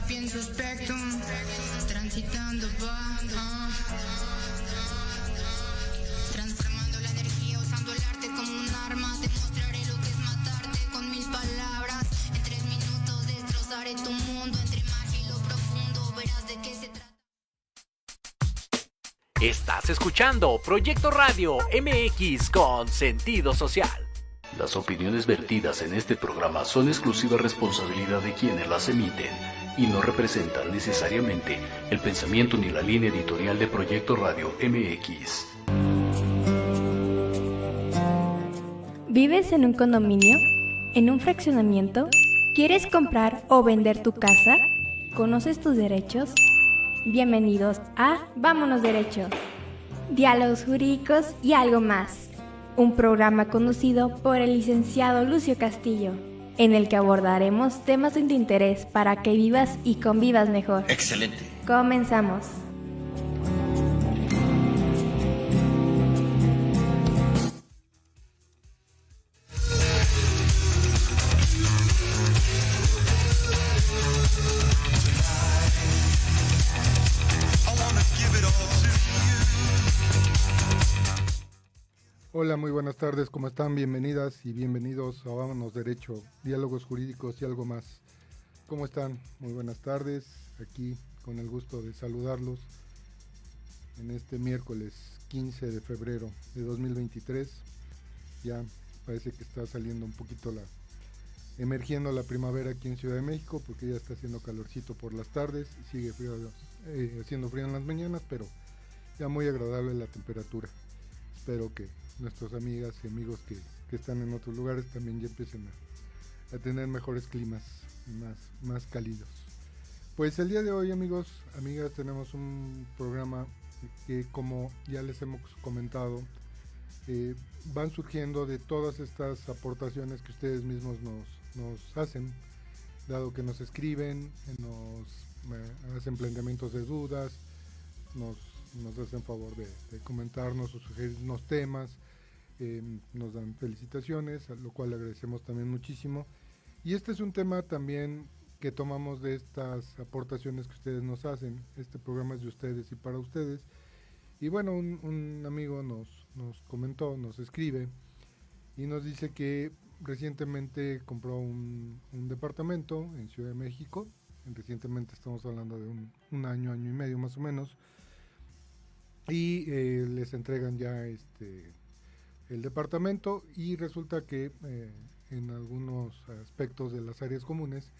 sapiens suspectum, transitando transformando la energía, usando el arte como un arma. Te mostraré lo que es matarte con 1000 palabras. En 3 minutos destrozaré tu mundo. Entre magia y lo profundo verás de qué se trata. Estás escuchando Proyecto Radio MX con sentido social. Las opiniones vertidas en este programa son exclusiva responsabilidad de quienes las emiten y no representan necesariamente el pensamiento ni la línea editorial de Proyecto Radio MX. ¿Vives en un condominio? ¿En un fraccionamiento? ¿Quieres comprar o vender tu casa? ¿Conoces tus derechos? Bienvenidos a Vámonos Derecho, diálogos jurídicos y algo más. Un programa conducido por el licenciado Lucio Castillo, en el que abordaremos temas de interés para que vivas y convivas mejor. ¡Excelente! Comenzamos. Hola, muy buenas tardes, ¿cómo están? Bienvenidas y bienvenidos a Vámonos Derecho, diálogos jurídicos y algo más. ¿Cómo están? Muy buenas tardes, aquí con el gusto de saludarlos en este miércoles 15 de febrero de 2023. Ya parece que está saliendo un poquito emergiendo la primavera aquí en Ciudad de México, porque ya está haciendo calorcito por las tardes, sigue frío, haciendo frío en las mañanas, pero ya muy agradable la temperatura. Espero que nuestras amigas y amigos que están en otros lugares también ya empiecen a tener mejores climas y más cálidos. Pues el día de hoy, amigos, amigas, tenemos un programa que, como ya les hemos comentado, van surgiendo de todas estas aportaciones que ustedes mismos nos hacen, dado que nos escriben, nos hacen planteamientos de dudas, nos hacen favor de comentarnos o sugerirnos temas, nos dan felicitaciones, a lo cual agradecemos también muchísimo. Y este es un tema también que tomamos de estas aportaciones que ustedes nos hacen. Este programa es de ustedes y para ustedes. Y bueno, un amigo nos comentó, nos escribe y nos dice que recientemente compró un departamento en Ciudad de México. Recientemente estamos hablando de un año y medio más o menos. Y les entregan ya el departamento, y resulta que en algunos aspectos de las áreas comunes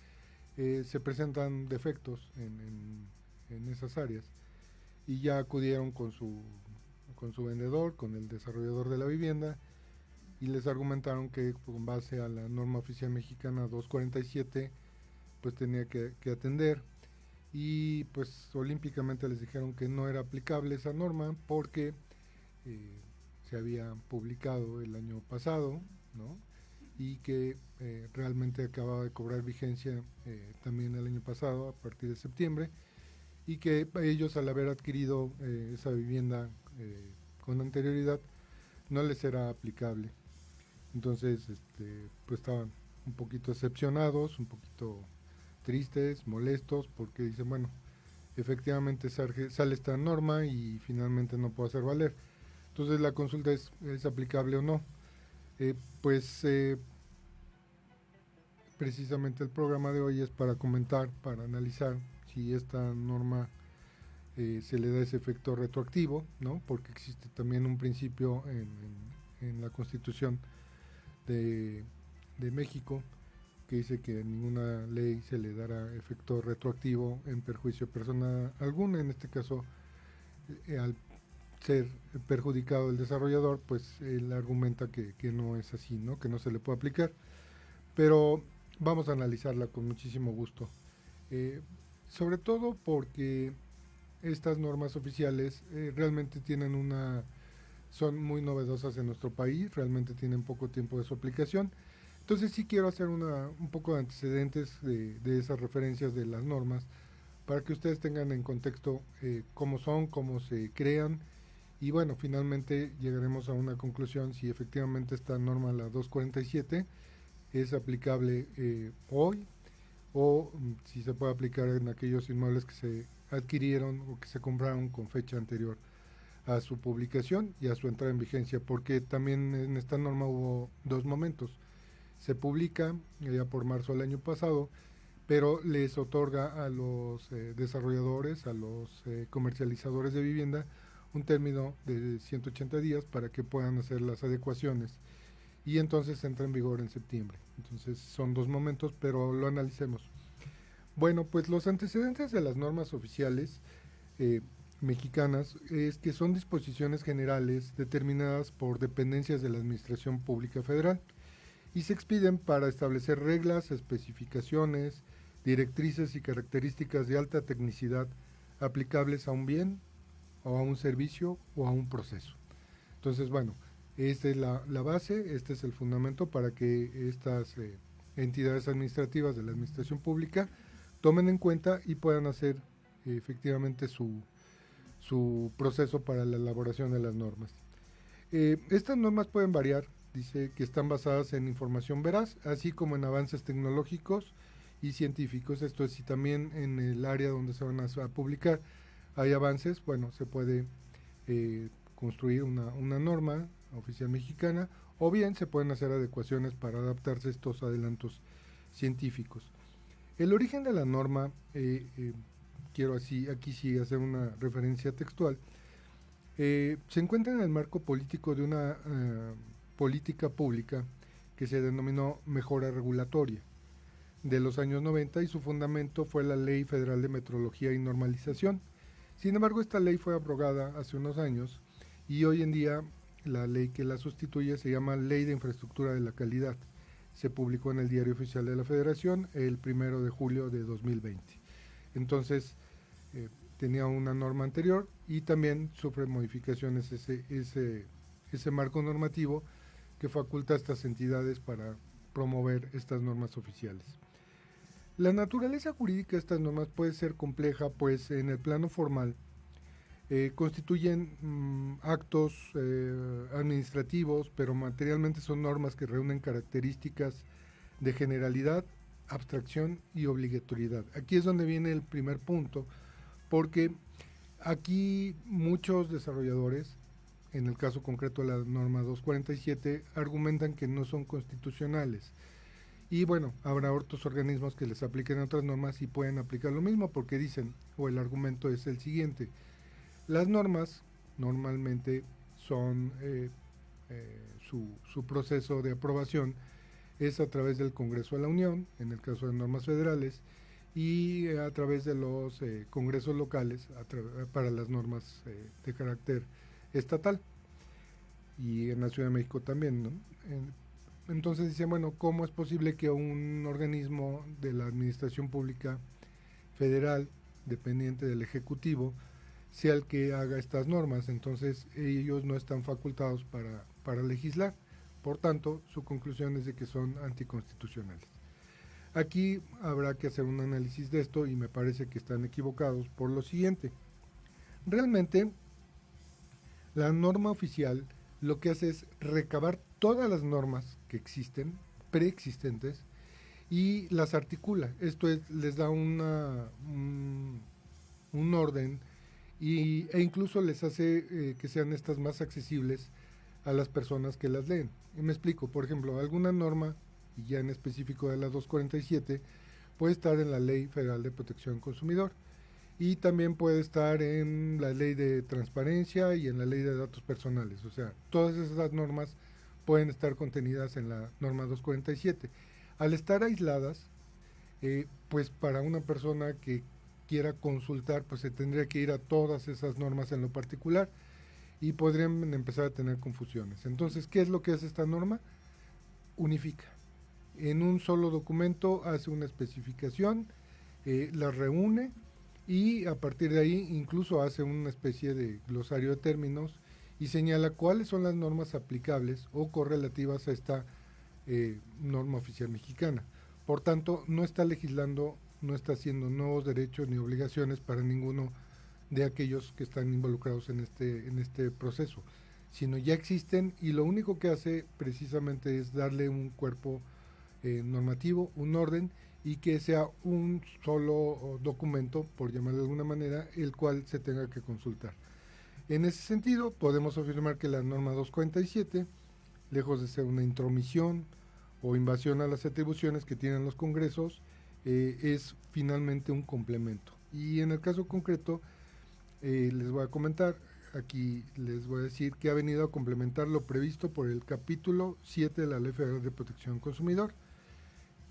se presentan defectos en esas áreas, y ya acudieron con su vendedor, con el desarrollador de la vivienda, y les argumentaron que con base a la norma oficial mexicana 247 pues tenía que atender. Y pues olímpicamente les dijeron que no era aplicable esa norma porque se había publicado el año pasado, ¿no? Y que realmente acababa de cobrar vigencia también el año pasado, a partir de septiembre, y que ellos, al haber adquirido esa vivienda con anterioridad, no les era aplicable. Entonces pues estaban un poquito decepcionados, un poquito tristes, molestos, porque dicen, bueno, efectivamente sale esta norma y finalmente no puedo hacer valer. Entonces la consulta es aplicable o no. Precisamente el programa de hoy es para comentar, para analizar si esta norma se le da ese efecto retroactivo, ¿no? Porque existe también un principio en la Constitución de México que dice que a ninguna ley se le dará efecto retroactivo en perjuicio de persona alguna. En este caso, al ser perjudicado el desarrollador, pues él argumenta que no es así, ¿no? Que no se le puede aplicar. Pero vamos a analizarla con muchísimo gusto. Sobre todo porque estas normas oficiales realmente son muy novedosas en nuestro país, realmente tienen poco tiempo de su aplicación. Entonces sí quiero hacer un poco de antecedentes de esas referencias de las normas, para que ustedes tengan en contexto cómo son, cómo se crean, y bueno, finalmente llegaremos a una conclusión si efectivamente esta norma, la 247, es aplicable hoy o si se puede aplicar en aquellos inmuebles que se adquirieron o que se compraron con fecha anterior a su publicación y a su entrada en vigencia, porque también en esta norma hubo dos momentos. Se publica ya por marzo del año pasado, pero les otorga a los desarrolladores, a los comercializadores de vivienda, un término de 180 días para que puedan hacer las adecuaciones, y entonces entra en vigor en septiembre. Entonces son dos momentos, pero lo analicemos. Bueno, pues los antecedentes de las normas oficiales mexicanas es que son disposiciones generales determinadas por dependencias de la Administración Pública Federal y se expiden para establecer reglas, especificaciones, directrices y características de alta tecnicidad aplicables a un bien o a un servicio o a un proceso. Entonces, bueno, esta es la base, este es el fundamento para que estas entidades administrativas de la administración pública tomen en cuenta y puedan hacer efectivamente su proceso para la elaboración de las normas. Estas normas pueden variar, dice que están basadas en información veraz, así como en avances tecnológicos y científicos. Esto es, si también en el área donde se van a publicar hay avances, bueno, se puede construir una norma oficial mexicana, o bien se pueden hacer adecuaciones para adaptarse a estos adelantos científicos. El origen de la norma, quiero aquí sí hacer una referencia textual, se encuentra en el marco político de una política pública que se denominó mejora regulatoria de los años 90, y su fundamento fue la Ley Federal de Metrología y Normalización. Sin embargo, esta ley fue abrogada hace unos años y hoy en día la ley que la sustituye se llama Ley de Infraestructura de la Calidad. Se publicó en el Diario Oficial de la Federación el 1 de julio de 2020. Entonces, tenía una norma anterior y también sufre modificaciones ese marco normativo que faculta a estas entidades para promover estas normas oficiales. La naturaleza jurídica de estas normas puede ser compleja, pues en el plano formal constituyen actos administrativos, pero materialmente son normas que reúnen características de generalidad, abstracción y obligatoriedad. Aquí es donde viene el primer punto, porque aquí muchos desarrolladores, en el caso concreto de la norma 247, argumentan que no son constitucionales. Y bueno, habrá otros organismos que les apliquen otras normas y pueden aplicar lo mismo, porque dicen, o el argumento es el siguiente: las normas normalmente son, su proceso de aprobación es a través del Congreso de la Unión, en el caso de normas federales, y a través de los congresos locales para las normas de carácter estatal, y en la Ciudad de México también, ¿no? Entonces dicen, bueno, ¿cómo es posible que un organismo de la Administración Pública Federal, dependiente del Ejecutivo, sea el que haga estas normas? Entonces ellos no están facultados para legislar. Por tanto, su conclusión es de que son anticonstitucionales. Aquí habrá que hacer un análisis de esto y me parece que están equivocados por lo siguiente. Realmente, la norma oficial lo que hace es recabar todas las normas que existen, preexistentes, y las articula. Esto es, les da un orden e incluso les hace que sean estas más accesibles a las personas que las leen. Y me explico, por ejemplo, alguna norma, y ya en específico de la 247, puede estar en la Ley Federal de Protección al Consumidor, y también puede estar en la Ley de Transparencia y en la Ley de Datos Personales. O sea, todas esas normas pueden estar contenidas en la norma 247. Al estar aisladas, pues para una persona que quiera consultar, pues se tendría que ir a todas esas normas en lo particular y podrían empezar a tener confusiones. Entonces, ¿qué es lo que hace esta norma? Unifica. En un solo documento hace una especificación, la reúne, y a partir de ahí incluso hace una especie de glosario de términos y señala cuáles son las normas aplicables o correlativas a esta norma oficial mexicana. Por tanto, no está legislando, no está haciendo nuevos derechos ni obligaciones para ninguno de aquellos que están involucrados en este proceso, sino ya existen, y lo único que hace precisamente es darle un cuerpo normativo, un orden, y que sea un solo documento, por llamarlo de alguna manera, el cual se tenga que consultar. En ese sentido, podemos afirmar que la norma 247, lejos de ser una intromisión o invasión a las atribuciones que tienen los congresos, es finalmente un complemento. Y en el caso concreto, les voy a comentar, aquí les voy a decir que ha venido a complementar lo previsto por el capítulo 7 de la Ley Federal de Protección al Consumidor.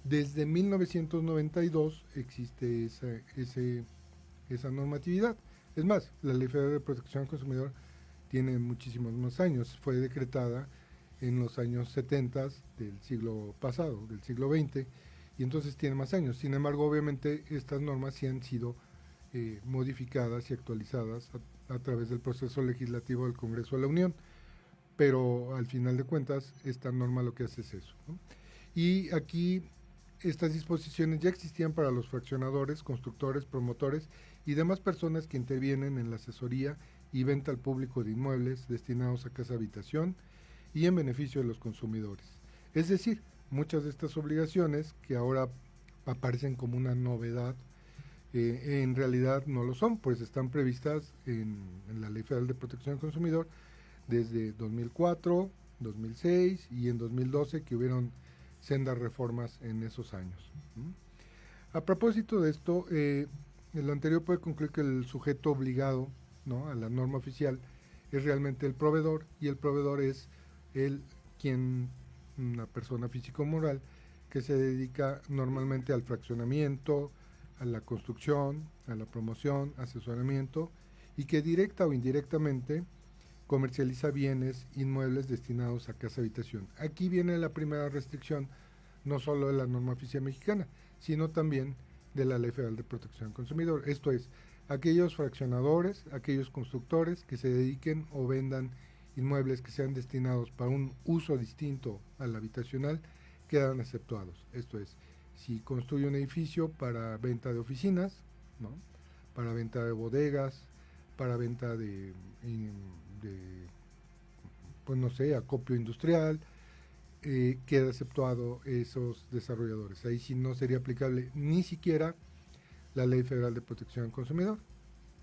Desde 1992 existe esa normatividad. Es más, la Ley Federal de Protección al Consumidor tiene muchísimos más años. Fue decretada en los años 70 del siglo pasado, del siglo XX, y entonces tiene más años. Sin embargo, obviamente, estas normas sí han sido modificadas y actualizadas a través del proceso legislativo del Congreso de la Unión, pero al final de cuentas, esta norma lo que hace es eso, ¿no? Y aquí estas disposiciones ya existían para los fraccionadores, constructores, promotores y demás personas que intervienen en la asesoría y venta al público de inmuebles destinados a casa-habitación y en beneficio de los consumidores. Es decir, muchas de estas obligaciones que ahora aparecen como una novedad, en realidad no lo son, pues están previstas en la Ley Federal de Protección al Consumidor desde 2004, 2006 y en 2012 que hubieron sendas reformas en esos años. A propósito de esto, lo anterior puede concluir que el sujeto obligado, ¿no?, a la norma oficial es realmente el proveedor, y el proveedor es una persona física o moral que se dedica normalmente al fraccionamiento, a la construcción, a la promoción, asesoramiento, y que directa o indirectamente comercializa bienes inmuebles destinados a casa-habitación. Aquí viene la primera restricción, no solo de la norma oficial mexicana, sino también de la Ley Federal de Protección al Consumidor. Esto es, aquellos fraccionadores, aquellos constructores que se dediquen o vendan inmuebles que sean destinados para un uso distinto al habitacional, quedan exceptuados. Esto es, si construye un edificio para venta de oficinas, ¿no?, para venta de bodegas, para venta de pues no sé, acopio industrial, queda exceptuado esos desarrolladores. Ahí sí no sería aplicable ni siquiera la Ley Federal de Protección al Consumidor,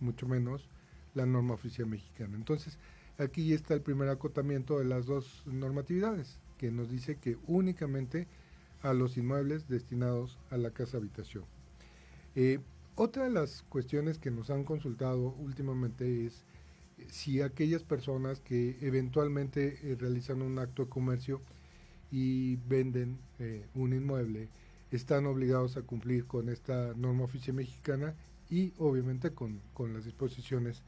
mucho menos la norma oficial mexicana. Entonces, aquí está el primer acotamiento de las dos normatividades, que nos dice que únicamente a los inmuebles destinados a la casa-habitación. Otra de las cuestiones que nos han consultado últimamente es si aquellas personas que eventualmente realizan un acto de comercio y venden un inmueble están obligados a cumplir con esta norma oficial mexicana y obviamente con las disposiciones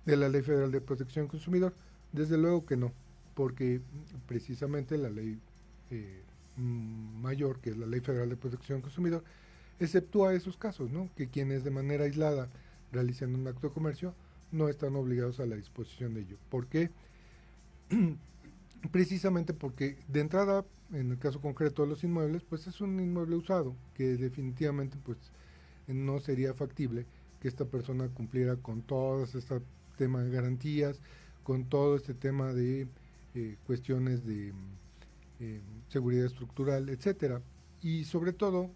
de la Ley Federal de Protección al Consumidor. Desde luego que no, porque precisamente la ley mayor, que es la Ley Federal de Protección al Consumidor, exceptúa esos casos, ¿no?, que quienes de manera aislada realicen un acto de comercio no están obligados a la disposición de ello. ¿Por qué? Precisamente porque de entrada, en el caso concreto de los inmuebles, pues es un inmueble usado, que definitivamente pues no sería factible que esta persona cumpliera con todo este tema de garantías, con todo este tema de cuestiones de seguridad estructural, etcétera, y sobre todo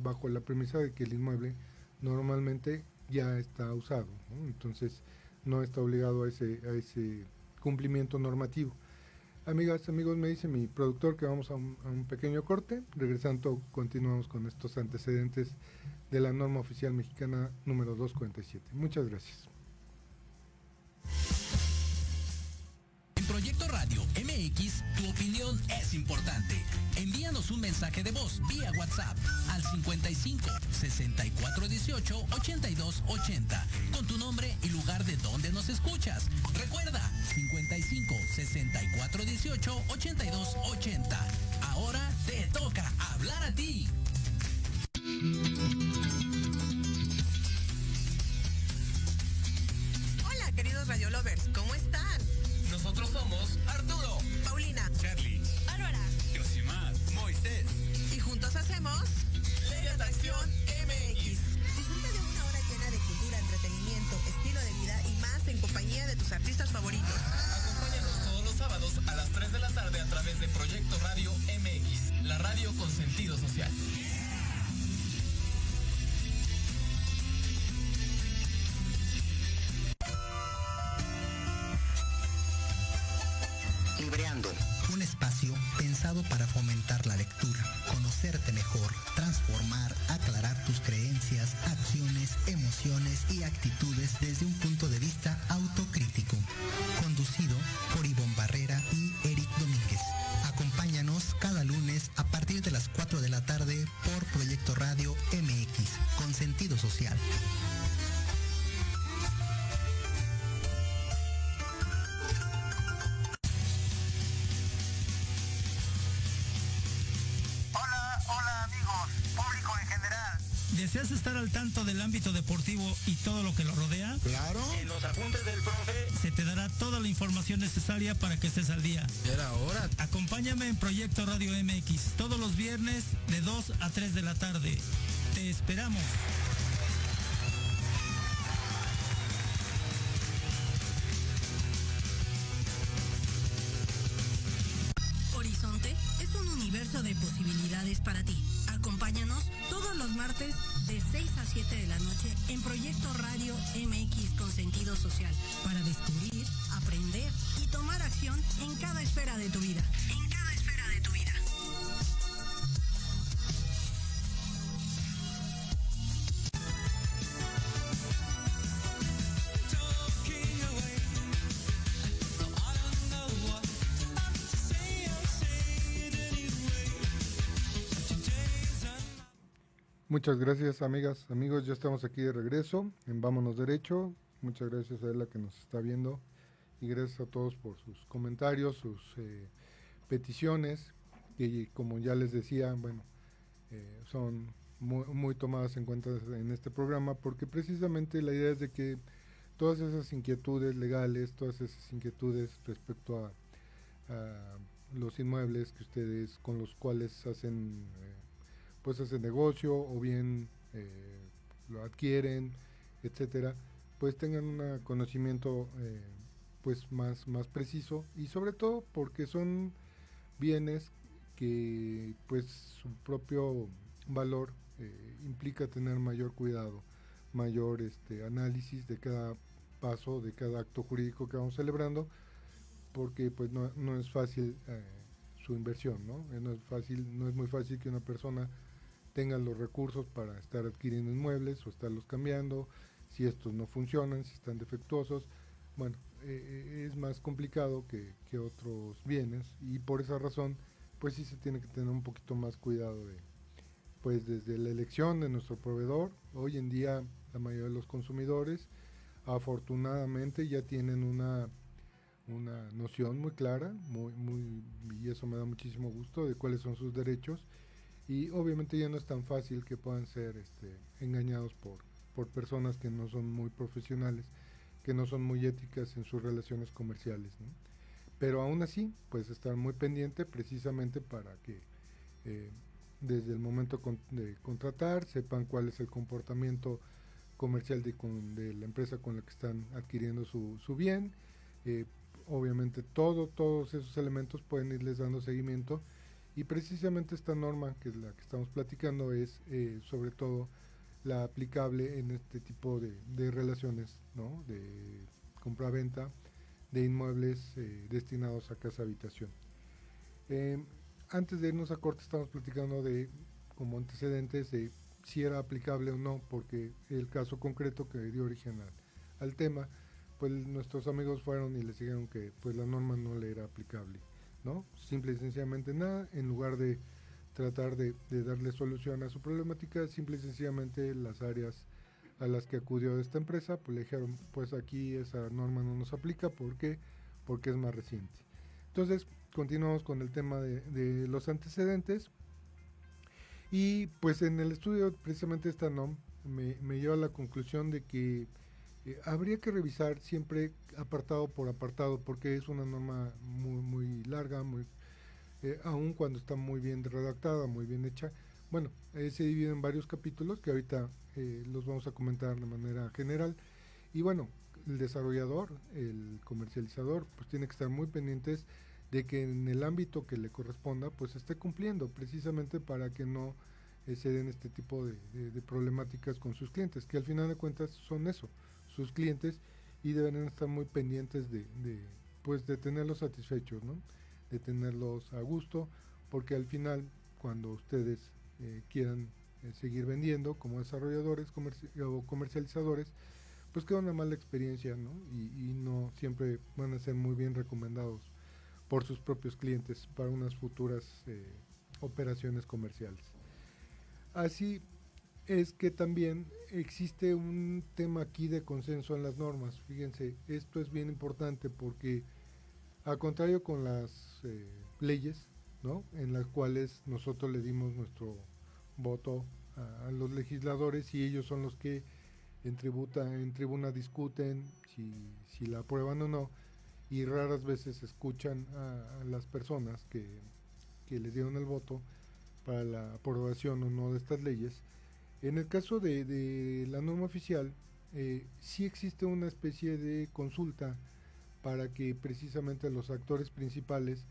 bajo la premisa de que el inmueble normalmente ya está usado, ¿no? Entonces no está obligado a ese cumplimiento normativo. Amigas, amigos, me dice mi productor que vamos a un pequeño corte. Regresando, continuamos con estos antecedentes de la norma oficial mexicana número 247. Muchas gracias. En Proyecto Radio MX, tu opinión es importante. Envíanos un mensaje de voz vía WhatsApp al 55 64 18 82 80 con tu nombre y lugar de donde nos escuchas. Recuerda, 55 64 18 82 80. Ahora te toca hablar a ti. Hola, queridos Radio Lovers, ¿cómo están? Nosotros somos Arturo, Paulina, Charlie, Bárbara, Yosimar, Moisés. y juntos hacemos Ley de Atracción MX. Disfruta de una hora llena de cultura, entretenimiento, estilo de vida y más en compañía de tus artistas favoritos. Acompáñanos todos los sábados a las 3 de la tarde a través de Proyecto Radio MX, la radio con sentido social. Random. Un espacio pensado para fomentar la lectura, conocerte mejor, transformar, aclarar tus creencias, acciones, emociones y actitudes desde un punto de vista autocrítico. Conducido por Ivonne Barrera y Eric Domínguez. Acompáñanos cada lunes a partir de las 4 de la tarde por Proyecto Radio MX, con sentido social. Hola amigos, público en general. ¿Deseas estar al tanto del ámbito deportivo y todo lo que lo rodea? Claro. En los apuntes del profe Se te dará toda la información necesaria para que estés al día. ya era hora. Acompáñame en Proyecto Radio MX todos los viernes de 2 a 3 de la tarde. Te esperamos. Horizonte es un universo de posibilidades para ti. Acompáñanos todos los martes de 6 a 7 de la noche en Proyecto Radio MX con sentido social para descubrir, aprender y tomar acción en cada esfera de tu vida. En cada esfera de tu vida. Muchas gracias, amigas, amigos. Ya estamos aquí de regreso en Vámonos Derecho. Muchas gracias a la que nos está viendo y gracias a todos por sus comentarios, sus peticiones, y como ya les decía, bueno, son muy tomadas en cuenta en este programa, porque precisamente la idea es de que todas esas inquietudes legales, todas esas inquietudes respecto a los inmuebles que ustedes, con los cuales hacen pues hacen negocio o bien lo adquieren, etcétera, pues tengan un conocimiento pues más preciso, y sobre todo porque son bienes que pues su propio valor implica tener mayor cuidado, mayor análisis de cada paso, de cada acto jurídico que vamos celebrando, porque pues no es fácil su inversión, ¿no? No es muy fácil que una persona tenga los recursos para estar adquiriendo inmuebles o estarlos cambiando, si estos no funcionan, si están defectuosos. Bueno, es más complicado que otros bienes, y por esa razón pues sí se tiene que tener un poquito más cuidado pues desde la elección de nuestro proveedor. Hoy en día la mayoría de los consumidores afortunadamente ya tienen una noción muy clara, y eso me da muchísimo gusto, de cuáles son sus derechos, y obviamente ya no es tan fácil que puedan ser engañados por personas que no son muy profesionales, que no son muy éticas en sus relaciones comerciales, ¿no? Pero aún así, pues estar muy pendiente precisamente para que desde el momento de contratar sepan cuál es el comportamiento comercial de la empresa con la que están adquiriendo su bien. Obviamente todos esos elementos pueden irles dando seguimiento, y precisamente esta norma, que es la que estamos platicando, es sobre todo la aplicable en este tipo de relaciones, ¿no? De compra-venta de inmuebles destinados a casa-habitación. Antes de irnos a corte estamos platicando como antecedentes de si era aplicable o no, porque el caso concreto que dio origen al tema, pues nuestros amigos fueron y les dijeron que pues la norma no le era aplicable, ¿no? Simple y sencillamente nada, en lugar de tratar de darle solución a su problemática, simple y sencillamente las áreas a las que acudió esta empresa, pues le dijeron, pues aquí esa norma no nos aplica. ¿Por qué? Porque es más reciente. Entonces, continuamos con el tema de los antecedentes, y pues en el estudio precisamente esta NOM me lleva a la conclusión de que habría que revisar siempre apartado por apartado, porque es una norma muy larga, aun cuando está muy bien redactada, muy bien hecha. Bueno, se divide en varios capítulos que ahorita los vamos a comentar de manera general, y bueno, el desarrollador, el comercializador, pues tiene que estar muy pendientes de que en el ámbito que le corresponda pues esté cumpliendo, precisamente para que no se den este tipo de problemáticas con sus clientes, que al final de cuentas son eso, sus clientes, y deben estar muy pendientes de tenerlos satisfechos, ¿no? de tenerlos a gusto, porque al final cuando ustedes quieran seguir vendiendo como desarrolladores o comercializadores, pues queda una mala experiencia, ¿no? Y no siempre van a ser muy bien recomendados por sus propios clientes para unas futuras operaciones comerciales. Así es que también existe un tema aquí de consenso en las normas. Fíjense, esto es bien importante porque a contrario con las leyes, ¿no?, en las cuales nosotros le dimos nuestro voto a los legisladores y ellos son los que en tribuna discuten si la aprueban o no, y raras veces escuchan a las personas que les dieron el voto para la aprobación o no de estas leyes. En el caso de la norma oficial, sí existe una especie de consulta para que precisamente los actores principales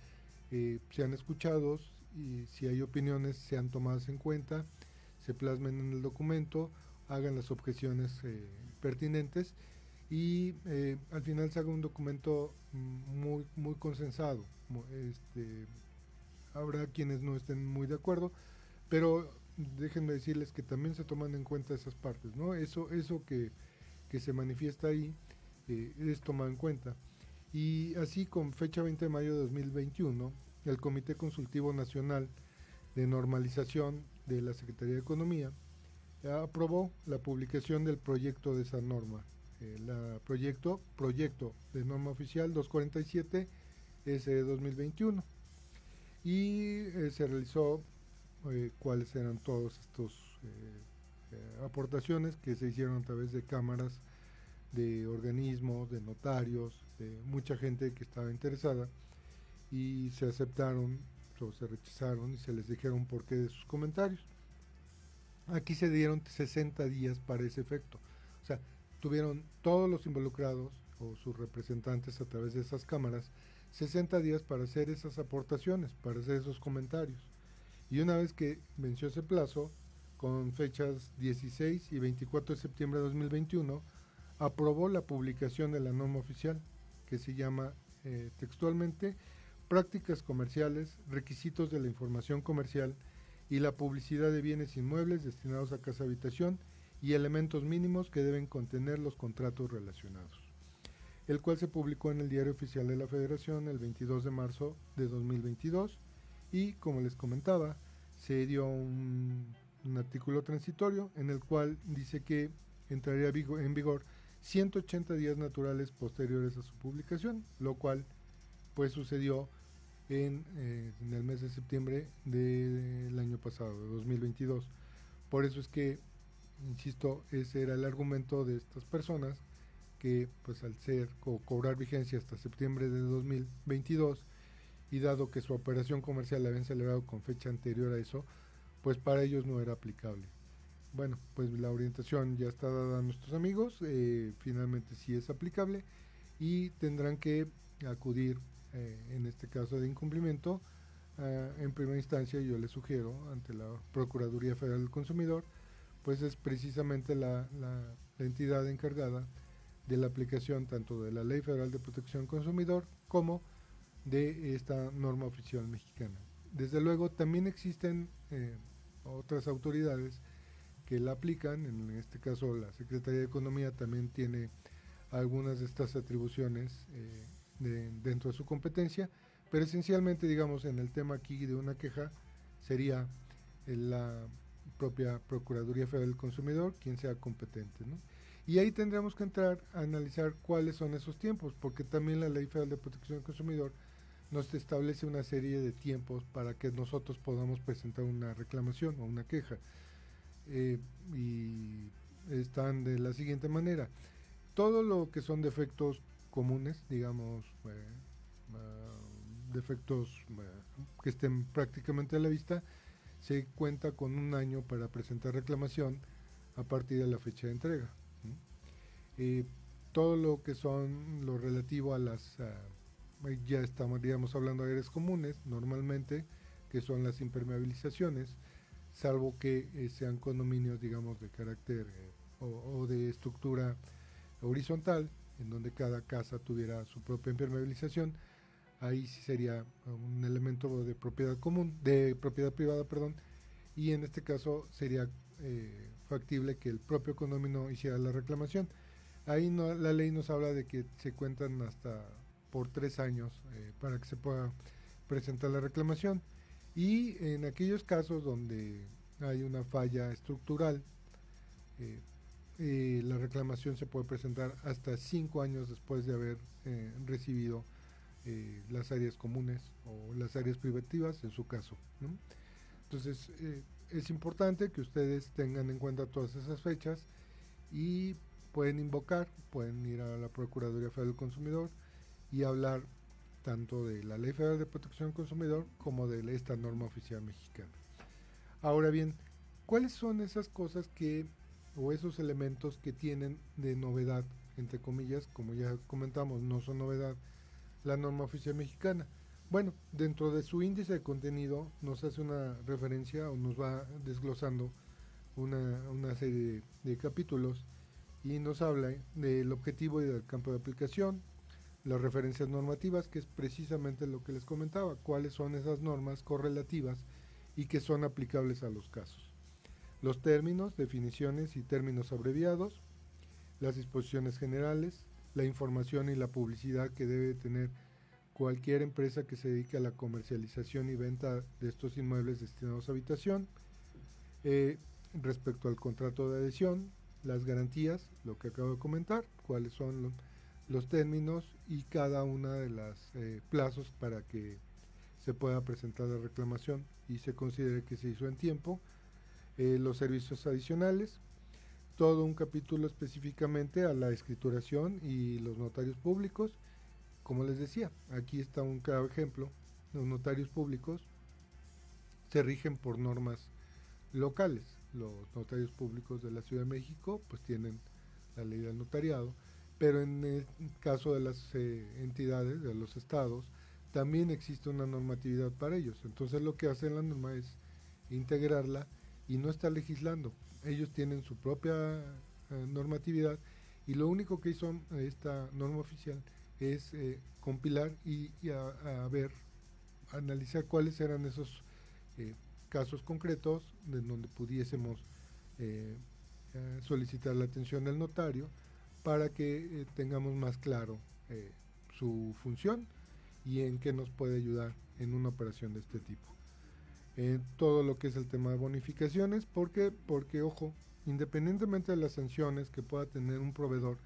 sean escuchados y si hay opiniones sean tomadas en cuenta, se plasmen en el documento, hagan las objeciones pertinentes y al final se haga un documento muy consensado. Habrá quienes no estén muy de acuerdo, pero déjenme decirles que también se toman en cuenta esas partes, ¿no? Eso que se manifiesta ahí es tomado en cuenta. Y así, con fecha 20 de mayo de 2021, el Comité Consultivo Nacional de Normalización de la Secretaría de Economía aprobó la publicación del proyecto de esa norma, proyecto de norma oficial 247 S 2021, y se realizó cuáles eran todos estos aportaciones que se hicieron a través de cámaras, de organismos, de notarios, de mucha gente que estaba interesada, y se aceptaron o se rechazaron y se les dijeron por qué de sus comentarios. Aquí se dieron 60 días para ese efecto, o sea, tuvieron todos los involucrados o sus representantes a través de esas cámaras 60 días para hacer esas aportaciones, para hacer esos comentarios. Y una vez que venció ese plazo, con fechas 16 y 24 de septiembre de 2021, aprobó la publicación de la norma oficial, que se llama textualmente Prácticas Comerciales, Requisitos de la Información Comercial y la Publicidad de Bienes Inmuebles destinados a casa habitación y elementos mínimos que deben contener los contratos relacionados, el cual se publicó en el Diario Oficial de la Federación el 22 de marzo de 2022 y, como les comentaba, se dio un artículo transitorio en el cual dice que entraría en vigor 180 días naturales posteriores a su publicación, lo cual pues sucedió en el mes de septiembre del año pasado, de 2022. Por eso es que, insisto, ese era el argumento de estas personas que pues al ser cobrar vigencia hasta septiembre de 2022 y dado que su operación comercial la habían celebrado con fecha anterior a eso, pues para ellos no era aplicable. Bueno, pues la orientación ya está dada a nuestros amigos, finalmente sí es aplicable y tendrán que acudir en este caso de incumplimiento en primera instancia, yo les sugiero, ante la Procuraduría Federal del Consumidor, pues es precisamente la entidad encargada de la aplicación tanto de la Ley Federal de Protección al Consumidor como de esta norma oficial mexicana. Desde luego también existen otras autoridades que la aplican, en este caso la Secretaría de Economía también tiene algunas de estas atribuciones dentro de su competencia, pero esencialmente, digamos, en el tema aquí de una queja sería la propia Procuraduría Federal del Consumidor quien sea competente, ¿no? Y ahí tendremos que entrar a analizar cuáles son esos tiempos, porque también la Ley Federal de Protección al Consumidor nos establece una serie de tiempos para que nosotros podamos presentar una reclamación o una queja. Y están de la siguiente manera: todo lo que son defectos comunes, digamos, defectos que estén prácticamente a la vista, se cuenta con un año para presentar reclamación a partir de la fecha de entrega. Todo lo que son lo relativo a las ya estamos, digamos, hablando de áreas comunes normalmente, que son las impermeabilizaciones, salvo que sean condominios, digamos, de carácter o de estructura horizontal, en donde cada casa tuviera su propia impermeabilización. ahí sí sería un elemento de propiedad común, de propiedad privada, perdón, y en este caso sería factible que el propio condominio hiciera la reclamación. Ahí no, la ley nos habla de que se cuentan hasta por 3 años para que se pueda presentar la reclamación, y en aquellos casos donde hay una falla estructural, la reclamación se puede presentar hasta 5 años después de haber recibido las áreas comunes o las áreas privativas en su caso, ¿no? Entonces es importante que ustedes tengan en cuenta todas esas fechas y pueden ir a la Procuraduría Federal del Consumidor y hablar tanto de la Ley Federal de Protección del Consumidor como de esta norma oficial mexicana. Ahora bien, ¿cuáles son esas cosas o esos elementos que tienen de novedad, entre comillas, como ya comentamos, no son novedad, la norma oficial mexicana? Bueno, dentro de su índice de contenido nos hace una referencia o nos va desglosando una serie de capítulos y nos habla del objetivo y del campo de aplicación, las referencias normativas, que es precisamente lo que les comentaba, cuáles son esas normas correlativas y que son aplicables a los casos, los términos, definiciones y términos abreviados, las disposiciones generales, la información y la publicidad que debe tener cualquier empresa que se dedique a la comercialización y venta de estos inmuebles destinados a habitación, respecto al contrato de adhesión, las garantías, lo que acabo de comentar, cuáles son los términos y cada una de las plazos para que se pueda presentar la reclamación y se considere que se hizo en tiempo, los servicios adicionales, todo un capítulo específicamente a la escrituración y los notarios públicos. Como les decía, aquí está un claro ejemplo. Los notarios públicos se rigen por normas locales. Los notarios públicos de la Ciudad de México pues tienen la ley del notariado, pero en el caso de las entidades, de los estados, también existe una normatividad para ellos. Entonces lo que hace la norma es integrarla y no está legislando. Ellos tienen su propia normatividad y lo único que hizo esta norma oficial es compilar y analizar cuáles eran esos casos concretos de donde pudiésemos solicitar la atención del notario para que tengamos más claro su función y en qué nos puede ayudar en una operación de este tipo. Todo lo que es el tema de bonificaciones, porque ojo, independientemente de las sanciones que pueda tener un proveedor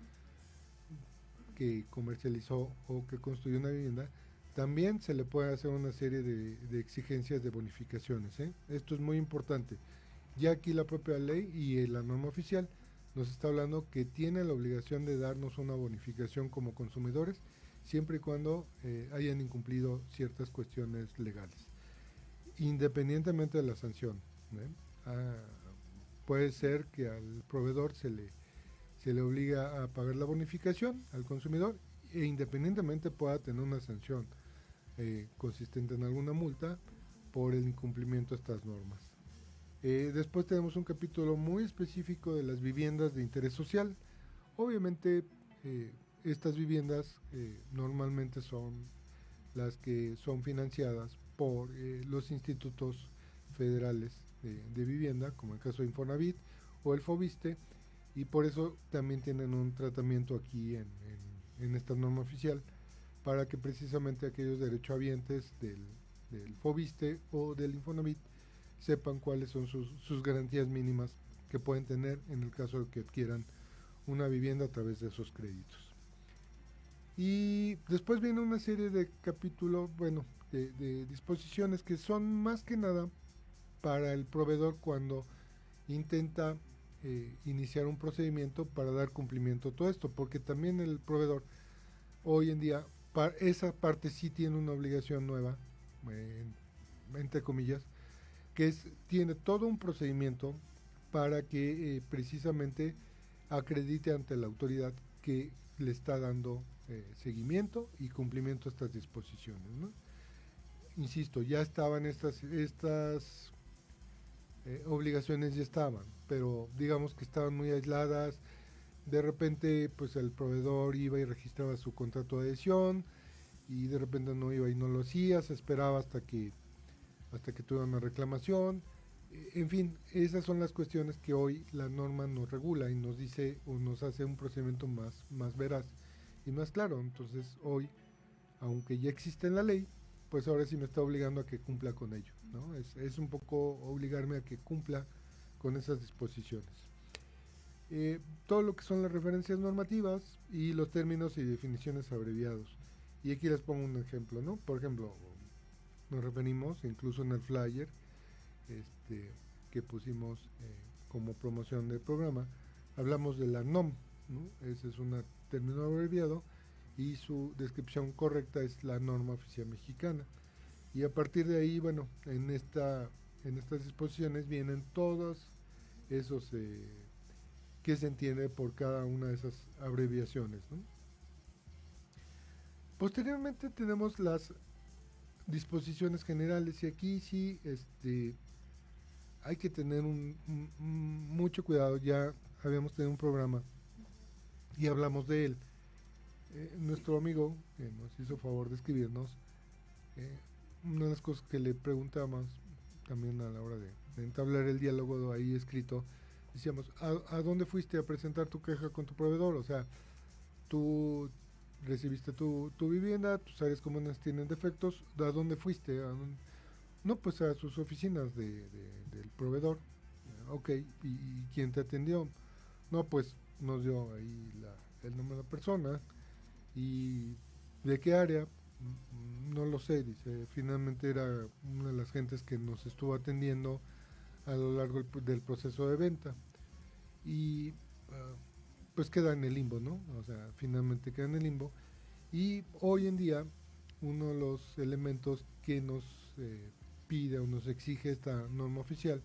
que comercializó o que construyó una vivienda, también se le puede hacer una serie de exigencias de bonificaciones. Esto es muy importante. Ya aquí la propia ley y la norma oficial nos está hablando que tiene la obligación de darnos una bonificación como consumidores, siempre y cuando hayan incumplido ciertas cuestiones legales, independientemente de la sanción. Puede ser que al proveedor se le obliga a pagar la bonificación al consumidor e independientemente pueda tener una sanción consistente en alguna multa por el incumplimiento de estas normas. Después tenemos un capítulo muy específico de las viviendas de interés social. Obviamente estas viviendas normalmente son las que son financiadas por los institutos federales de vivienda, como el caso de Infonavit o el Fobiste, y por eso también tienen un tratamiento aquí en esta norma oficial, para que precisamente aquellos derechohabientes del Fobiste o del Infonavit sepan cuáles son sus garantías mínimas que pueden tener en el caso de que adquieran una vivienda a través de esos créditos. Y después viene una serie de capítulos, de disposiciones que son más que nada para el proveedor cuando intenta iniciar un procedimiento para dar cumplimiento a todo esto, porque también el proveedor hoy en día, esa parte sí tiene una obligación nueva, entre comillas, que tiene todo un procedimiento para que precisamente acredite ante la autoridad que le está dando seguimiento y cumplimiento a estas disposiciones, ¿no? Insisto, ya estaban estas obligaciones, ya estaban, pero digamos que estaban muy aisladas. De repente pues el proveedor iba y registraba su contrato de adhesión y de repente no iba y no lo hacía, se esperaba hasta que tuviera una reclamación. En fin, esas son las cuestiones que hoy la norma nos regula y nos dice o nos hace un procedimiento más veraz y más claro. Entonces hoy, aunque ya existe en la ley, pues ahora sí me está obligando a que cumpla con ello, ¿no? Es un poco obligarme a que cumpla con esas disposiciones. Todo lo que son las referencias normativas y los términos y definiciones abreviados. Y aquí les pongo un ejemplo, ¿no? Por ejemplo, nos referimos, incluso en el flyer que pusimos como promoción del programa, hablamos de la NOM, ¿no? Ese es un término abreviado y su descripción correcta es la norma oficial mexicana. Y a partir de ahí, bueno, en estas disposiciones vienen todos esos que se entiende por cada una de esas abreviaciones, ¿no? Posteriormente tenemos las disposiciones generales y aquí sí hay que tener mucho cuidado. Ya habíamos tenido un programa y hablamos de él. Nuestro amigo que nos hizo favor de escribirnos, una de las cosas que le preguntamos también a la hora de entablar el diálogo ahí escrito, decíamos, ¿a dónde fuiste a presentar tu queja con tu proveedor? O sea, tú recibiste tu vivienda, tus áreas comunes tienen defectos, ¿a dónde fuiste? No, pues a sus oficinas del proveedor. Ok, ¿y quién te atendió? No, pues nos dio ahí el nombre de la persona. ¿Y de qué área? No lo sé, dice. Finalmente era una de las gentes que nos estuvo atendiendo a lo largo del proceso de venta. Y pues queda en el limbo, ¿no? O sea, finalmente queda en el limbo. Y hoy en día, uno de los elementos que nos pide o nos exige esta norma oficial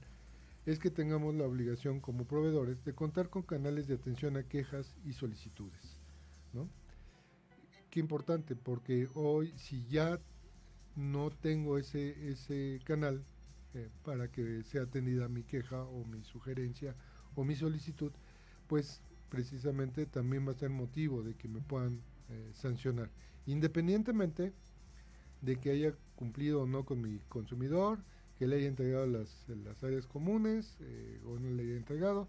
es que tengamos la obligación como proveedores de contar con canales de atención a quejas y solicitudes, ¿no? Qué importante, porque hoy si ya no tengo ese canal para que sea atendida mi queja o mi sugerencia o mi solicitud, pues precisamente también va a ser motivo de que me puedan sancionar, independientemente de que haya cumplido o no con mi consumidor, que le haya entregado las áreas comunes o no le haya entregado.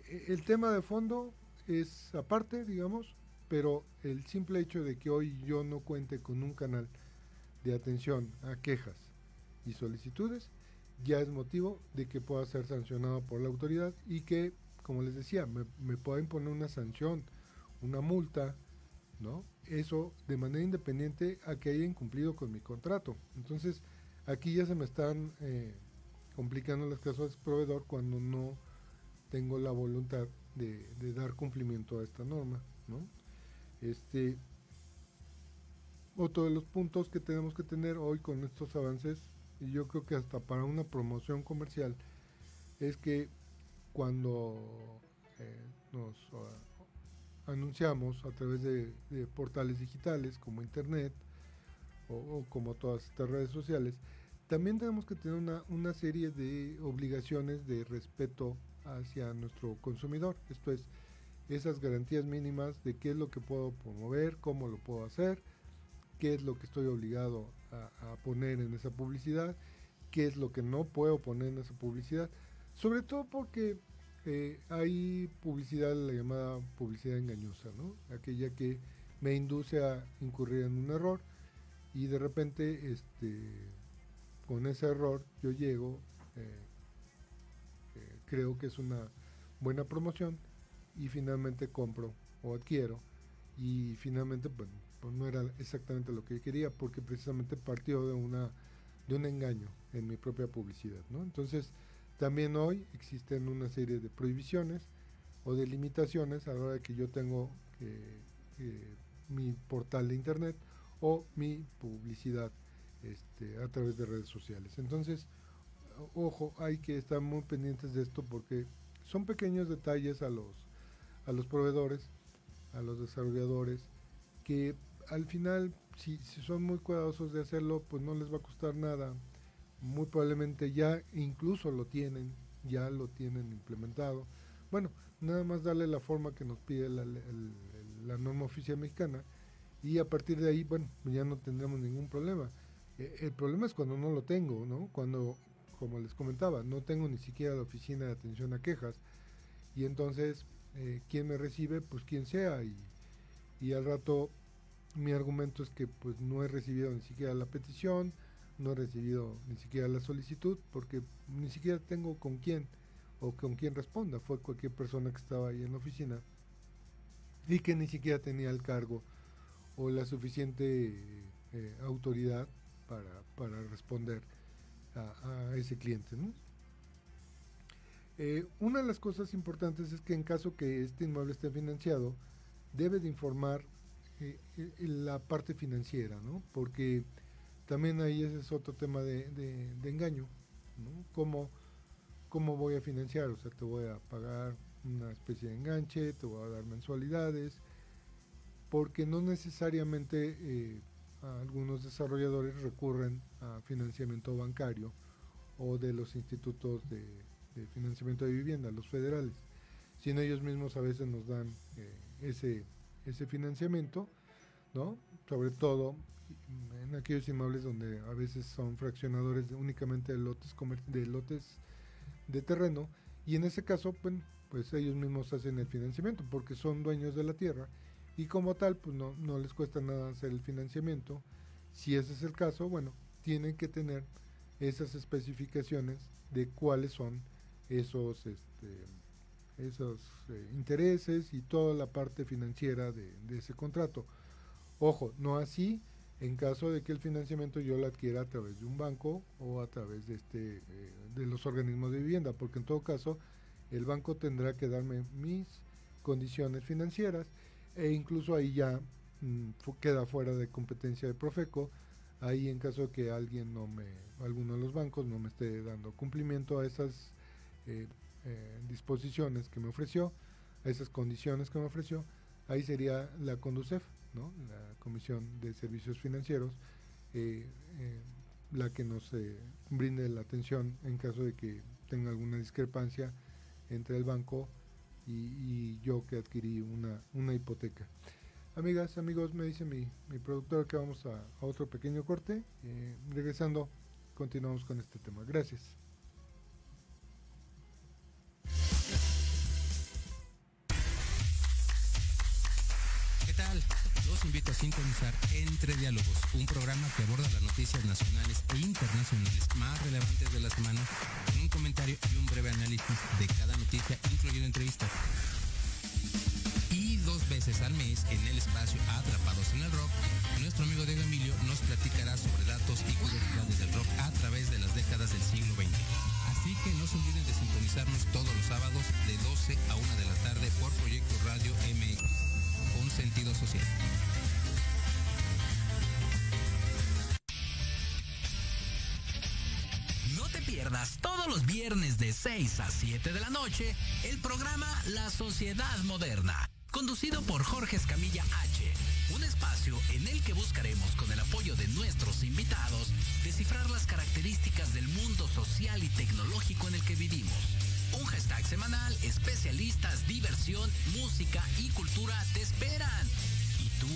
El tema de fondo es aparte, digamos, pero el simple hecho de que hoy yo no cuente con un canal de atención a quejas y solicitudes ya es motivo de que pueda ser sancionado por la autoridad y que, como les decía, me pueda imponer una sanción, una multa, ¿no? Eso de manera independiente a que haya incumplido con mi contrato. Entonces, aquí ya se me están complicando las cosas del proveedor cuando no tengo la voluntad de dar cumplimiento a esta norma, ¿no? Otro de los puntos que tenemos que tener hoy con estos avances, y yo creo que hasta para una promoción comercial, es que cuando nos anunciamos a través de portales digitales como internet o como todas estas redes sociales, también tenemos que tener una serie de obligaciones de respeto hacia nuestro consumidor. Esto es, esas garantías mínimas de qué es lo que puedo promover, cómo lo puedo hacer, qué es lo que estoy obligado a poner en esa publicidad, qué es lo que no puedo poner en esa publicidad, sobre todo porque hay publicidad, la llamada publicidad engañosa, ¿no? Aquella que me induce a incurrir en un error y de repente con ese error yo llego, creo que es una buena promoción y finalmente compro o adquiero y finalmente pues no era exactamente lo que yo quería porque precisamente partió de un engaño en mi propia publicidad, ¿no? Entonces también hoy existen una serie de prohibiciones o de limitaciones a la hora de que yo tengo mi portal de internet o mi publicidad a través de redes sociales. Entonces, ojo, hay que estar muy pendientes de esto porque son pequeños detalles a los proveedores, a los desarrolladores, que al final, si son muy cuidadosos de hacerlo, pues no les va a costar nada. Muy probablemente ya incluso ya lo tienen implementado. Bueno, nada más darle la forma que nos pide la norma oficial mexicana y a partir de ahí, bueno, ya no tendremos ningún problema. El problema es cuando no lo tengo, ¿no? Cuando, como les comentaba, no tengo ni siquiera la oficina de atención a quejas, y entonces, ¿quién me recibe? Pues quien sea, y al rato mi argumento es que pues no he recibido ni siquiera la petición, no he recibido ni siquiera la solicitud, porque ni siquiera tengo con quién o con quién responda. Fue cualquier persona que estaba ahí en la oficina y que ni siquiera tenía el cargo o la suficiente autoridad para responder a ese cliente, ¿no? Una de las cosas importantes es que en caso que este inmueble esté financiado, debe de informar la parte financiera, ¿no? Porque también ahí ese es otro tema de engaño, ¿no? ¿Cómo voy a financiar? O sea, te voy a pagar una especie de enganche, te voy a dar mensualidades, porque no necesariamente algunos desarrolladores recurren a financiamiento bancario o de los institutos de financiamiento de vivienda, los federales, sino ellos mismos a veces nos dan ese financiamiento, ¿no? Sobre todo en aquellos inmuebles donde a veces son fraccionadores únicamente de lotes de terreno, y en ese caso, bueno, pues ellos mismos hacen el financiamiento porque son dueños de la tierra y como tal, pues no les cuesta nada hacer el financiamiento. Si ese es el caso, bueno, tienen que tener esas especificaciones de cuáles son esos intereses y toda la parte financiera de ese contrato. Ojo, no así en caso de que el financiamiento yo lo adquiera a través de un banco o a través de los organismos de vivienda, porque en todo caso el banco tendrá que darme mis condiciones financieras e incluso ahí ya queda fuera de competencia de Profeco. Ahí en caso de que alguno de los bancos no me esté dando cumplimiento a esas disposiciones que me ofreció, a esas condiciones que me ofreció, ahí sería la CONDUCEF, ¿no? La Comisión de Servicios Financieros, la que nos brinde la atención en caso de que tenga alguna discrepancia entre el banco y yo que adquirí una hipoteca. Amigas, amigos, me dice mi productor que vamos a otro pequeño corte. Regresando, continuamos con este tema. Gracias. ¿Qué tal? Los invito a sintonizar Entre Diálogos, un programa que aborda las noticias nacionales e internacionales más relevantes de la semana, con un comentario y un breve análisis de cada noticia, incluyendo entrevistas. Y 2 veces al mes, en el espacio Atrapados en el Rock, nuestro amigo Diego Emilio nos platicará sobre datos y curiosidades del rock a través de las décadas del siglo XX. Así que no se olviden de sintonizarnos todos los sábados de 12 a 1 de la tarde por Proyecto Radio MX, con sentido social. No te pierdas todos los viernes de 6 a 7 de la noche el programa La Sociedad Moderna, conducido por Jorge Escamilla H. Un espacio en el que buscaremos, con el apoyo de nuestros invitados, descifrar las características del mundo social y tecnológico en el que vivimos. Un hashtag semanal, especialistas, diversión, música y cultura te esperan. ¿Y tú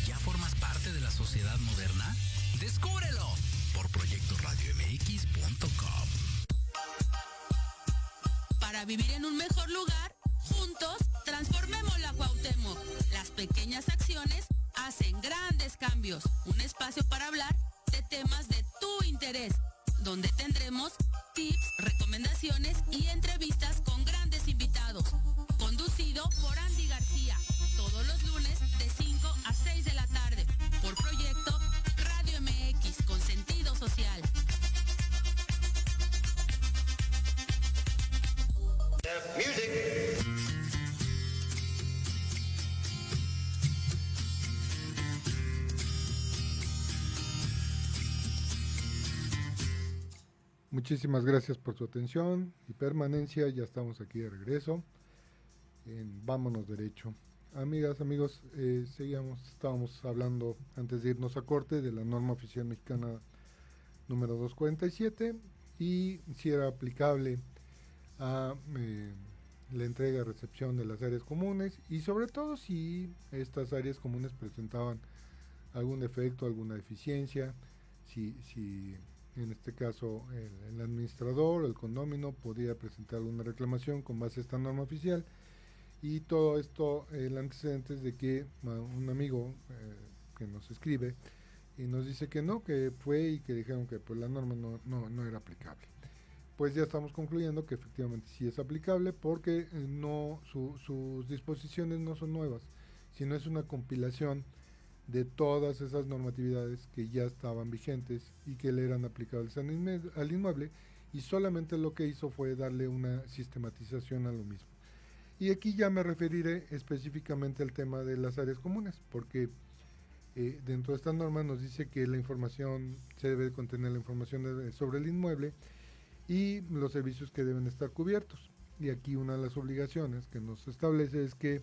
ya formas parte de la sociedad moderna? ¡Descúbrelo! Por proyectoradiomx.com. Para vivir en un mejor lugar, juntos transformemos la Cuauhtémoc. Las pequeñas acciones hacen grandes cambios. Un espacio para hablar de temas de tu interés, donde tendremos tips, recomendaciones y entrevistas con grandes invitados. Conducido por Andy García, todos los lunes de 5 a 6 de la tarde, por Proyecto Radio MX, con sentido social. Muchísimas gracias por su atención y permanencia. Ya estamos aquí de regreso en Vámonos Derecho. Amigas, amigos, estábamos hablando antes de irnos a corte de la norma oficial mexicana número 247 y si era aplicable a la entrega y recepción de las áreas comunes y sobre todo si estas áreas comunes presentaban algún defecto, alguna deficiencia, si en este caso el administrador o el condómino podía presentar alguna reclamación con base a esta norma oficial. Y todo esto, el antecedente es de que un amigo que nos escribe y nos dice que no, que fue y que dijeron que pues la norma no era aplicable. Pues ya estamos concluyendo que efectivamente sí es aplicable, porque sus disposiciones no son nuevas, sino es una compilación de todas esas normatividades que ya estaban vigentes y que le eran aplicables al inmueble, y solamente lo que hizo fue darle una sistematización a lo mismo. Y aquí ya me referiré específicamente al tema de las áreas comunes, porque dentro de esta norma nos dice que la información se debe contener la información sobre el inmueble y los servicios que deben estar cubiertos. Y aquí una de las obligaciones que nos establece es que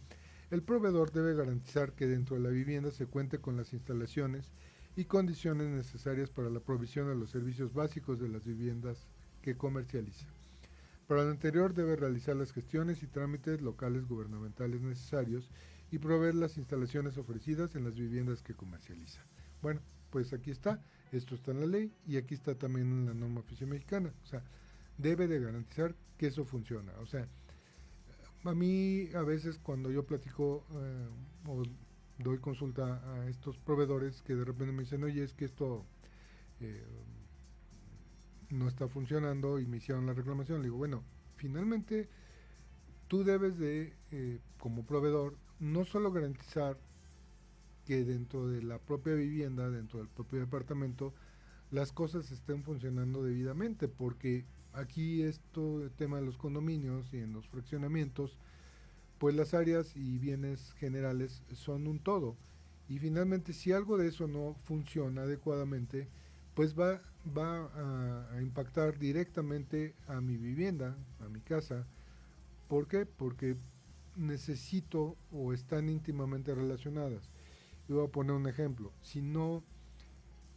el proveedor debe garantizar que dentro de la vivienda se cuente con las instalaciones y condiciones necesarias para la provisión de los servicios básicos de las viviendas que comercializa. Para lo anterior debe realizar las gestiones y trámites locales gubernamentales necesarios y proveer las instalaciones ofrecidas en las viviendas que comercializa. Bueno, pues aquí está, esto está en la ley y aquí está también en la norma oficial mexicana. O sea, debe de garantizar que eso funciona. O sea, a mí a veces cuando yo platico o doy consulta a estos proveedores que de repente me dicen, oye, es que esto no está funcionando y me hicieron la reclamación, le digo, bueno, finalmente tú debes de, como proveedor, no solo garantizar que dentro de la propia vivienda, dentro del propio departamento, las cosas estén funcionando debidamente, porque aquí el tema de los condominios y en los fraccionamientos, pues las áreas y bienes generales son un todo, y finalmente si algo de eso no funciona adecuadamente, pues va a impactar directamente a mi vivienda, a mi casa. ¿Por qué? Porque necesito o están íntimamente relacionadas. Yo voy a poner un ejemplo. Si no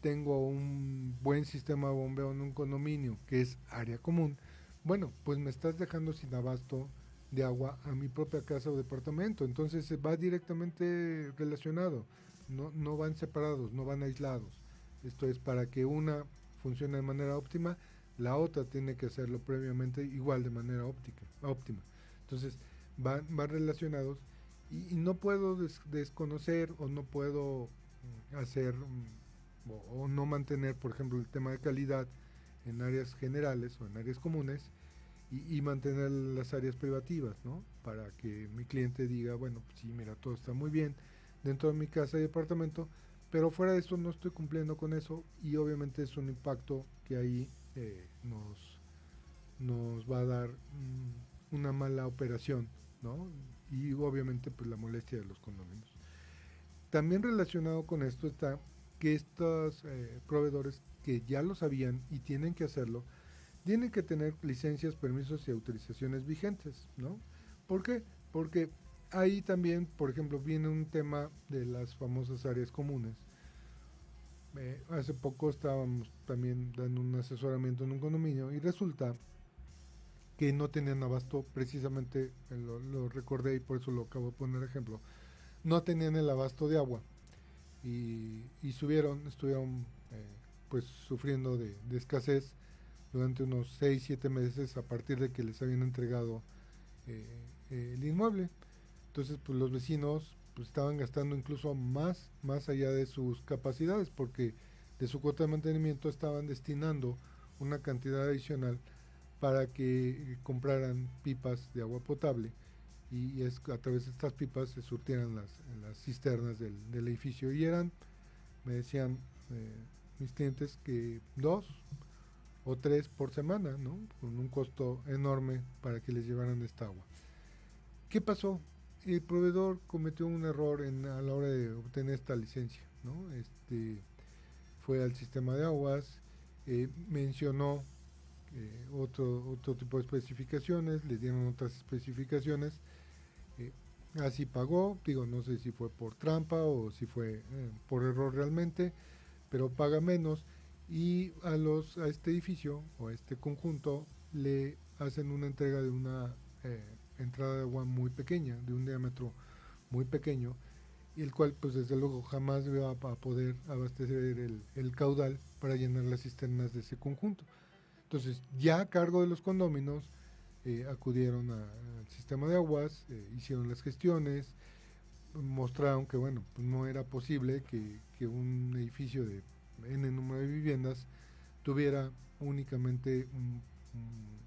tengo un buen sistema de bombeo en un condominio que es área común, bueno, pues me estás dejando sin abasto de agua a mi propia casa o departamento. Entonces va directamente relacionado, no van separados, no van aislados. Esto es, para que una funcione de manera óptima, la otra tiene que hacerlo previamente igual de manera óptima. Entonces van relacionados y no puedo desconocer o no puedo hacer o no mantener, por ejemplo, el tema de calidad en áreas generales o en áreas comunes y mantener las áreas privativas, ¿no? Para que mi cliente diga, bueno, pues sí, mira, todo está muy bien dentro de mi casa y departamento, pero fuera de esto no estoy cumpliendo con eso, y obviamente es un impacto que ahí nos va a dar una mala operación, ¿no? Y obviamente pues la molestia de los condominios. También relacionado con esto está que estos proveedores que ya lo sabían y tienen que hacerlo, tienen que tener licencias, permisos y autorizaciones vigentes, ¿no? ¿Por qué? Porque ahí también, por ejemplo, viene un tema de las famosas áreas comunes. Hace poco estábamos también dando un asesoramiento en un condominio y resulta que no tenían abasto, precisamente lo recordé y por eso lo acabo de poner ejemplo, no tenían el abasto de agua y estuvieron pues sufriendo de escasez durante unos 6-7 meses a partir de que les habían entregado el inmueble. Entonces pues los vecinos pues estaban gastando incluso más allá de sus capacidades, porque de su cuota de mantenimiento estaban destinando una cantidad adicional para que compraran pipas de agua potable y a través de estas pipas se surtieran las cisternas del edificio, y me decían mis clientes, que 2 o 3 por semana, ¿no? Con un costo enorme para que les llevaran esta agua. ¿Qué pasó? El proveedor cometió un error a la hora de obtener esta licencia, ¿no? Fue al sistema de aguas, mencionó otro tipo de especificaciones, le dieron otras especificaciones, así pagó, no sé si fue por trampa o si fue por error realmente, pero paga menos, y a este edificio o a este conjunto le hacen una entrega de una entrada de agua muy pequeña, de un diámetro muy pequeño, y el cual pues desde luego jamás va a poder abastecer el caudal para llenar las cisternas de ese conjunto. Entonces, ya a cargo de los condóminos, acudieron al sistema de aguas, hicieron las gestiones, mostraron que bueno, pues no era posible que un edificio de N número de viviendas tuviera únicamente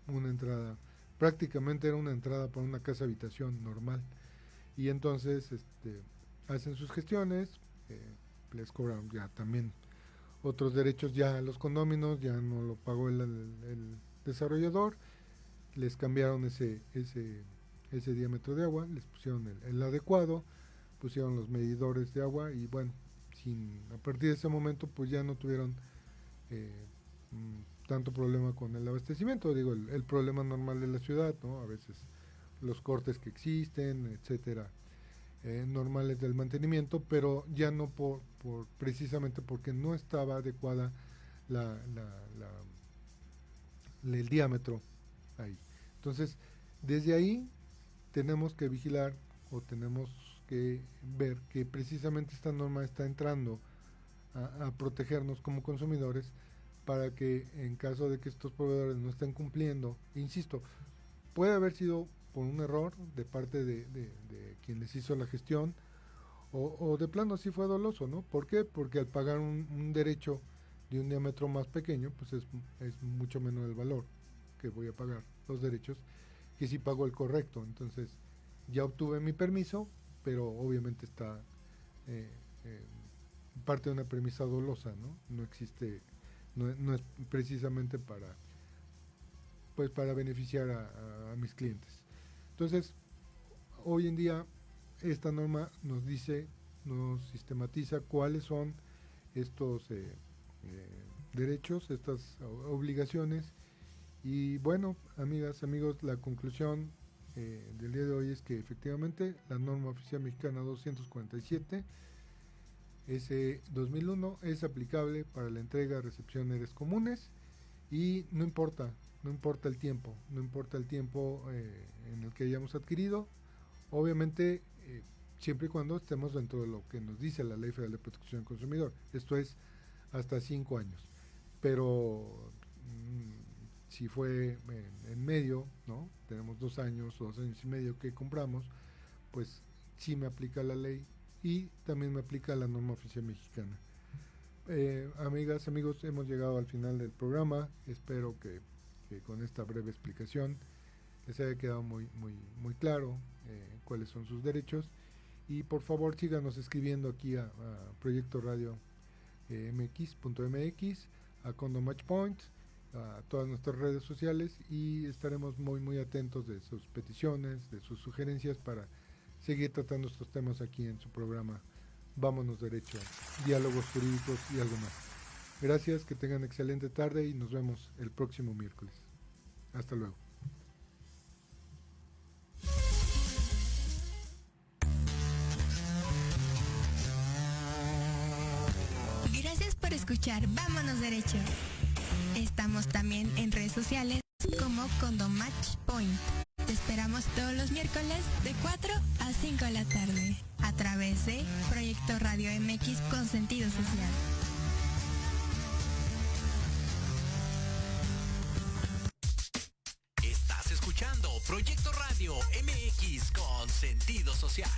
una entrada, prácticamente era una entrada para una casa habitación normal, y entonces hacen sus gestiones, les cobran ya también otros derechos ya a los condóminos, ya no lo pagó el desarrollador, les cambiaron ese diámetro de agua, les pusieron el adecuado, pusieron los medidores de agua y bueno, a partir de ese momento pues ya no tuvieron tanto problema con el abastecimiento, digo, el problema normal de la ciudad, ¿no? A veces los cortes que existen, etcétera, normales del mantenimiento, pero ya no precisamente porque no estaba adecuada el diámetro ahí. Entonces, desde ahí tenemos que vigilar o tenemos que ver que precisamente esta norma está entrando a protegernos como consumidores para que en caso de que estos proveedores no estén cumpliendo, insisto, puede haber sido por un error de parte de quien les hizo la gestión o de plano sí fue doloso, ¿no? ¿Por qué? Porque al pagar un derecho de un diámetro más pequeño, pues es mucho menos el valor que voy a pagar los derechos que si pago el correcto. Entonces ya obtuve mi permiso, pero obviamente está parte de una premisa dolosa, ¿no? No existe, no es precisamente para beneficiar a mis clientes. Entonces, hoy en día esta norma nos sistematiza cuáles son estos derechos, estas obligaciones, y bueno, amigas, amigos, la conclusión del día de hoy es que efectivamente la norma oficial mexicana 247 ese 2001 es aplicable para la entrega, recepción de áreas comunes, y no importa el tiempo en el que hayamos adquirido, obviamente siempre y cuando estemos dentro de lo que nos dice la Ley Federal de Protección del Consumidor, esto es hasta 5 años, pero si fue en medio, ¿no? Tenemos 2 años o 2 años y medio que compramos, pues sí me aplica la ley y también me aplica la norma oficial mexicana. Amigas, amigos, hemos llegado al final del programa. Espero que con esta breve explicación les haya quedado muy claro cuáles son sus derechos, y por favor síganos escribiendo aquí a Proyecto Radio MX.mx, a Condom Match Point, a todas nuestras redes sociales, y estaremos muy atentos de sus peticiones, de sus sugerencias para seguir tratando estos temas aquí en su programa Vámonos Derecho, diálogos jurídicos y algo más. Gracias, que tengan excelente tarde y nos vemos el próximo miércoles. Hasta luego. Gracias por escuchar Vámonos Derecho. Estamos también en redes sociales como Condom Match Point. Te esperamos todos los miércoles de 4 a 5 de la tarde a través de Proyecto Radio MX con sentido social. Estás escuchando Proyecto Radio MX con sentido social.